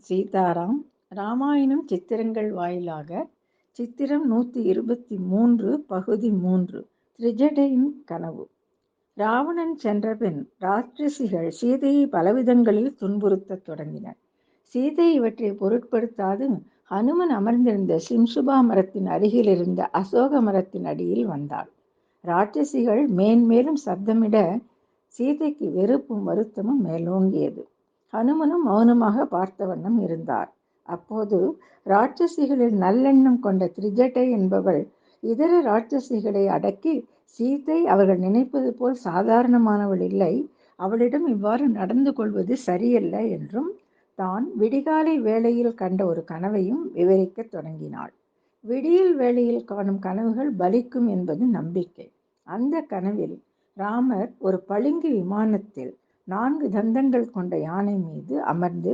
சீதாராம். ராமாயணம் சித்திரங்கள் வாயிலாக சித்திரம் 123 பகுதி 3. திரிஜடையின் கனவு. ராவணன் சென்றபின் ராட்சசிகள் சீதையை பலவிதங்களில் துன்புறுத்தத் தொடங்கினர். சீதை இவற்றை பொருட்படுத்தாது ஹனுமன் அமர்ந்திருந்த சிம்சுபா மரத்தின் அருகில் இருந்த அசோக மரத்தின் அடியில் வந்தாள். ராட்சசிகள் மேன்மேலும் சப்தமிட சீதைக்கு வெறுப்பும் வருத்தமும் மேலோங்கியது. ஹனுமனும் மௌனமாக பார்த்த வண்ணம் இருந்தார். அப்போது ராட்சசிகளில் நல்லெண்ணம் கொண்ட திரிஜட்டை என்பவள் இதர ராட்சசிகளை அடக்கி, சீதை அவர்கள் நினைப்பது போல் சாதாரணமானவள் இல்லை, அவளிடம் இவ்வாறு நடந்து கொள்வது சரியல்ல என்றும் தான் விடிகாலை வேளையில் கண்ட ஒரு கனவையும் விவரிக்கத் தொடங்கினாள். விடியல் வேளையில் காணும் கனவுகள் பலிக்கும் என்பது நம்பிக்கை. அந்த கனவில் ராமர் ஒரு பளிங்கு விமானத்தில் 4 தந்தங்கள் கொண்ட யானை மீது அமர்ந்து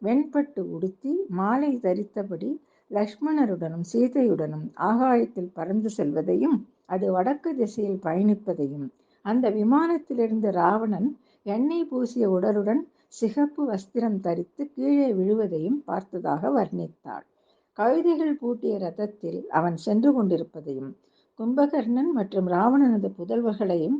வெண்பட்டு உடுத்தி மாலை தரித்தபடி லக்ஷ்மணருடனும் சீதையுடனும் ஆகாயத்தில் பறந்து செல்வதையும், அது வடக்கு திசையில் பயணிப்பதையும், அந்த விமானத்திலிருந்து ராவணன் எண்ணெய் பூசிய உடலுடன் சிகப்பு வஸ்திரம் தரித்து கீழே விழுவதையும் பார்த்ததாக வர்ணித்தாள். கழுதைகள் பூட்டிய ரதத்தில் அவன் சென்று கொண்டிருப்பதையும், கும்பகர்ணன் மற்றும் ராவணனது புதல்வர்களையும்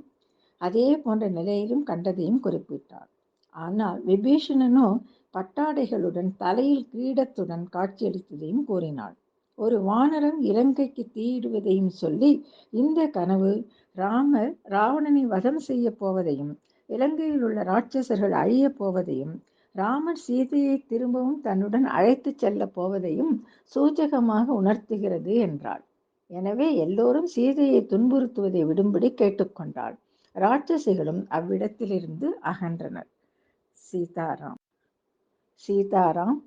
அதே போன்ற நிலையிலும் கண்டதையும் குறிப்பிட்டார். ஆனால் விபீஷணனோ பட்டாடைகளுடன் தலையில் கிரீடத்துடன் காட்சியளித்ததையும் கூறினாள். ஒரு வானரம் இலங்கைக்கு தீயிடுவதையும் சொல்லி, இந்த கனவு ராமர் ராவணனை வதம் செய்ய போவதையும், இலங்கையில் உள்ள ராட்சசர்கள் அழிய போவதையும், ராமர் சீதையை திரும்பவும் தன்னுடன் அழைத்து செல்ல போவதையும் சூச்சகமாக உணர்த்துகிறது என்றாள். எனவே எல்லோரும் சீதையை துன்புறுத்துவதை விடும்படி கேட்டுக்கொண்டாள். ராட்சசிகளும் அவ்விடத்திலிருந்து அகன்றனர். சீதாராம். சீதாராம்.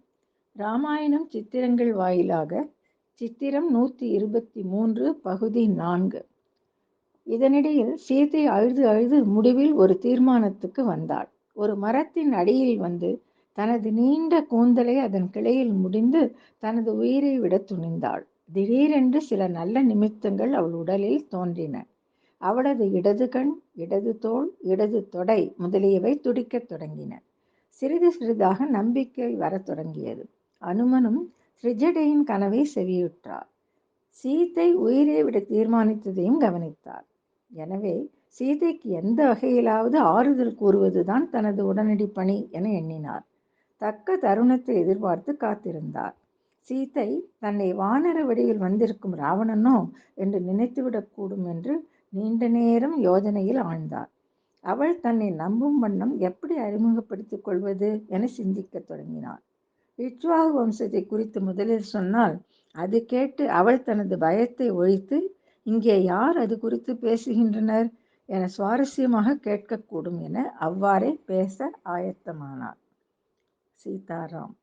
ராமாயணம் சித்திரங்கள் வாயிலாக சித்திரம் 123 பகுதி 4. இதனிடையில் சீதை அழுது அழுது முடிவில் ஒரு தீர்மானத்துக்கு வந்தாள். ஒரு மரத்தின் அடியில் வந்து தனது நீண்ட கூந்தலை அதன் கிளையில் முடிந்து தனது உயிரை விட துணிந்தாள். திடீரென்று சில நல்ல நிமித்தங்கள் அவள் உடலில் தோன்றின. அவளது இடது கண், இடது தோள், இடது தொடை முதலியவை துடிக்கத் தொடங்கின. சிறிது சிறிதாக நம்பிக்கை வரத் தொடங்கியது. அனுமனும் திரிஜடையின் கனவை செவியுற்றார். சீதை உயிரை விட தீர்மானித்ததையும் கவனித்தார். எனவே சீதைக்கு எந்த வகையிலாவது ஆறுதல் கூறுவதுதான் தனது உடனடி பணி என எண்ணினார். தக்க தருணத்தை எதிர்பார்த்து காத்திருந்தார். சீதை தன்னை வானர வடிவில் வந்திருக்கும் ராவணனோ என்று நினைத்துவிடக்கூடும் என்று நீண்ட நேரம் யோஜனையில் ஆழ்ந்தார். அவள் தன்னை நம்பும் வண்ணம் எப்படி அறிமுகப்படுத்திக் கொள்வது என சிந்திக்கத் தொடங்கினார். இக்ஷ்வாகு வம்சத்தை குறித்து முதலில் சொன்னால், அது கேட்டு அவள் தனது பயத்தை ஒழித்து, இங்கே யார் அது குறித்து பேசுகின்றனர் என சுவாரஸ்யமாக கேட்கக்கூடும் என அவ்வாறே பேச ஆயத்தமானார். சீதாராம்.